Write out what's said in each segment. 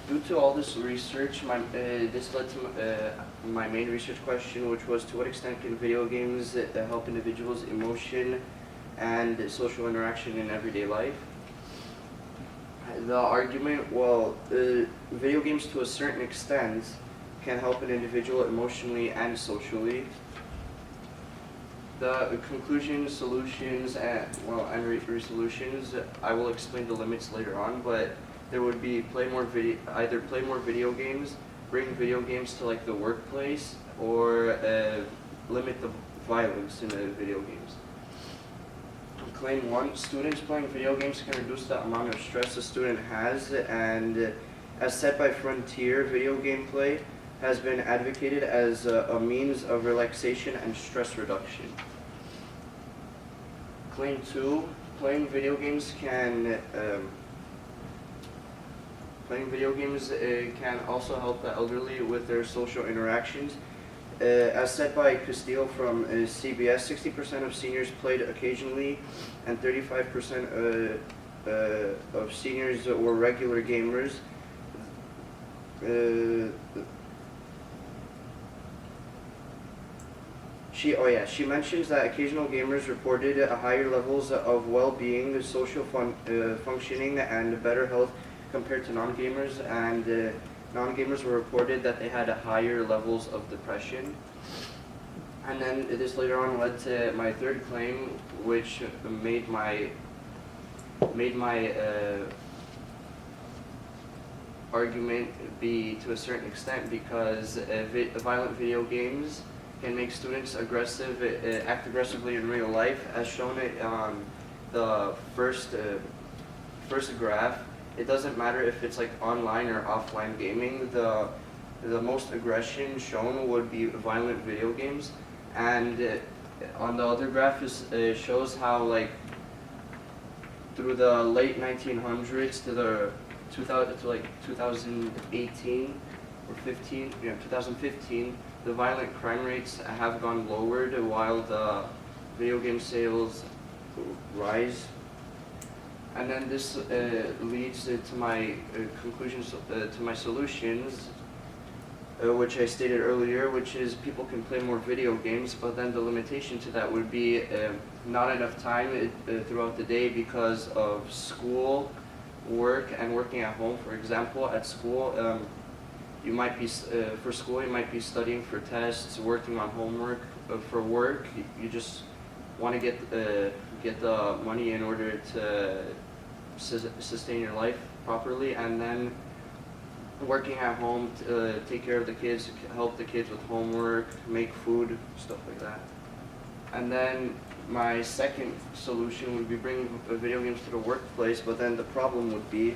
Due to all this research, this led to my main research question, which was to what extent can video games help individuals' emotion and social interaction in everyday life? The argument, well, video games to a certain extent can help an individual emotionally and socially. The conclusions, solutions, and resolutions, I will explain the limits later on, but there would be either play more video games, bring video games to like the workplace, or limit the violence in the video games. Claim 1, students playing video games can reduce the amount of stress a student has, and as said by Frontier, video game play has been advocated as a means of relaxation and stress reduction. Claim 2, playing video games can also help the elderly with their social interactions. As said by Castillo from CBS, 60% of seniors played occasionally, and 35% of seniors were regular gamers. She mentions that occasional gamers reported higher levels of well-being, social functioning, and better health compared to non-gamers, and non-gamers were reported that they had higher levels of depression. And then this later on led to my third claim, which made my argument be to a certain extent, because violent video games can make students act aggressively in real life, as shown on the first graph. It doesn't matter if it's like online or offline gaming. The most aggression shown would be violent video games, and on the other graph shows how like through the late 1900s to the 2018 or 2015, the violent crime rates have gone lowered while the video game sales rise. And then this leads to my conclusions, to my solutions, which I stated earlier, which is people can play more video games, but then the limitation to that would be not enough time throughout the day because of school, work, and working at home. For example, at school, you might be studying for tests, working on homework. For work, you just want to get the money in order to sustain your life properly, and then working at home to take care of the kids, help the kids with homework, make food, stuff like that. And then my second solution would be bringing video games to the workplace, but then the problem would be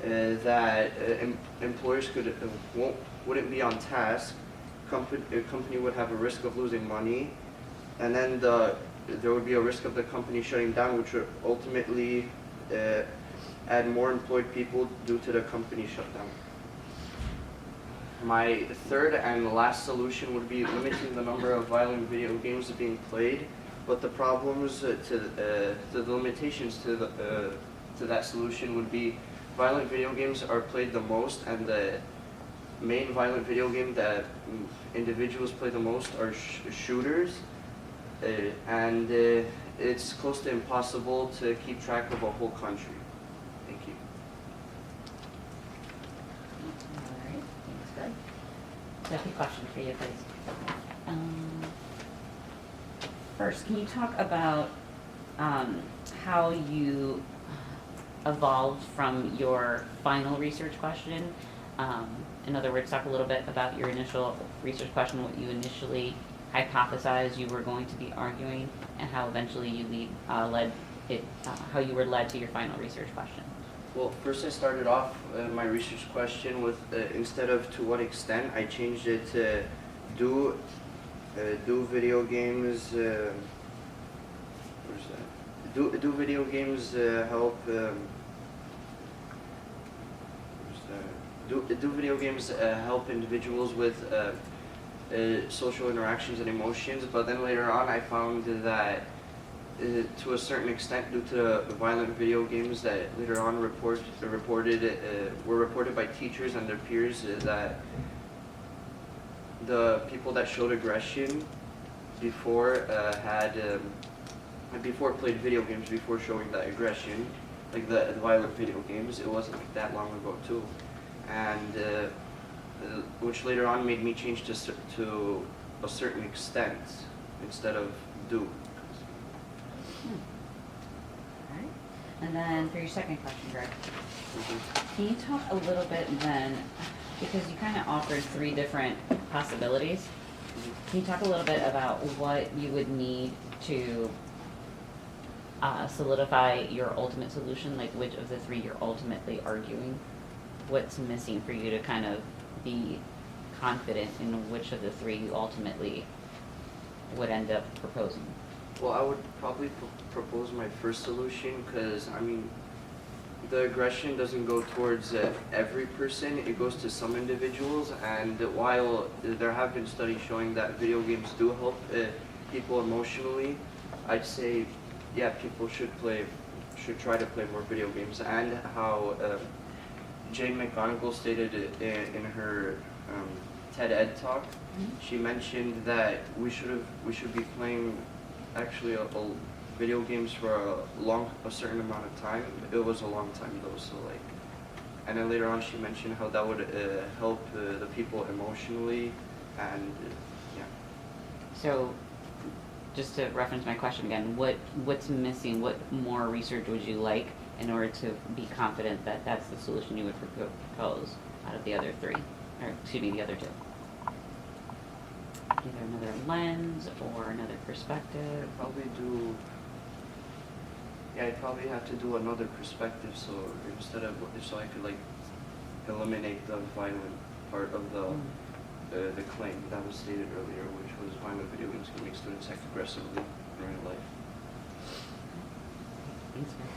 that employers wouldn't be on task. A company would have a risk of losing money, and then there would be a risk of the company shutting down, which would ultimately add more employed people due to the company shutdown. My third and last solution would be limiting the number of violent video games being played, but the problems the limitations to that solution would be violent video games are played the most, and the main violent video game that individuals play the most are shooters, and it's close to impossible to keep track of a whole country. Thank you. All right, thanks, Greg. So I have a question for you, please. First, can you talk about how you evolved from your final research question? In other words, talk a little bit about your initial research question, what you initially hypothesized you were going to be arguing, and how eventually you how you were led to your final research question. Well, first I started off my research question with instead of to what extent, I changed it to do video games. Where's that? Do video games help? Do video games help individuals with social interactions and emotions? But then later on, I found that to a certain extent due to violent video games that later on were reported by teachers and their peers that the people that showed aggression before before played video games before showing that aggression, like the violent video games. It wasn't like that long ago too, and which later on made me change to a certain extent instead of do. Alright, and then for your second question, Greg, Mhm. can you talk a little bit then, because you kind of offered three different possibilities, can you talk a little bit about what you would need to solidify your ultimate solution, like which of the three you're ultimately arguing? What's missing for you to kind of be confident in which of the three you ultimately would end up proposing? Well, I would probably propose my first solution because, I mean, the aggression doesn't go towards every person, it goes to some individuals, and while there have been studies showing that video games do help people emotionally, I'd say, yeah, people should try to play more video games, and how Jane McGonigal stated in her TED Ed talk. She mentioned that we should be playing actually video games for a certain amount of time. It was a long time though, so like, and then later on she mentioned how that would help the people emotionally, and yeah. So, just to reference my question again, what's missing? What more research would you like in order to be confident that that's the solution you would propose out of the other three, or excuse me, the other two? Either another lens or another perspective. I'd probably have to do another perspective, so so I could like eliminate the violent part of the claim that was stated earlier, which was violent video games can make students act aggressively in real life. Thanks, Greg.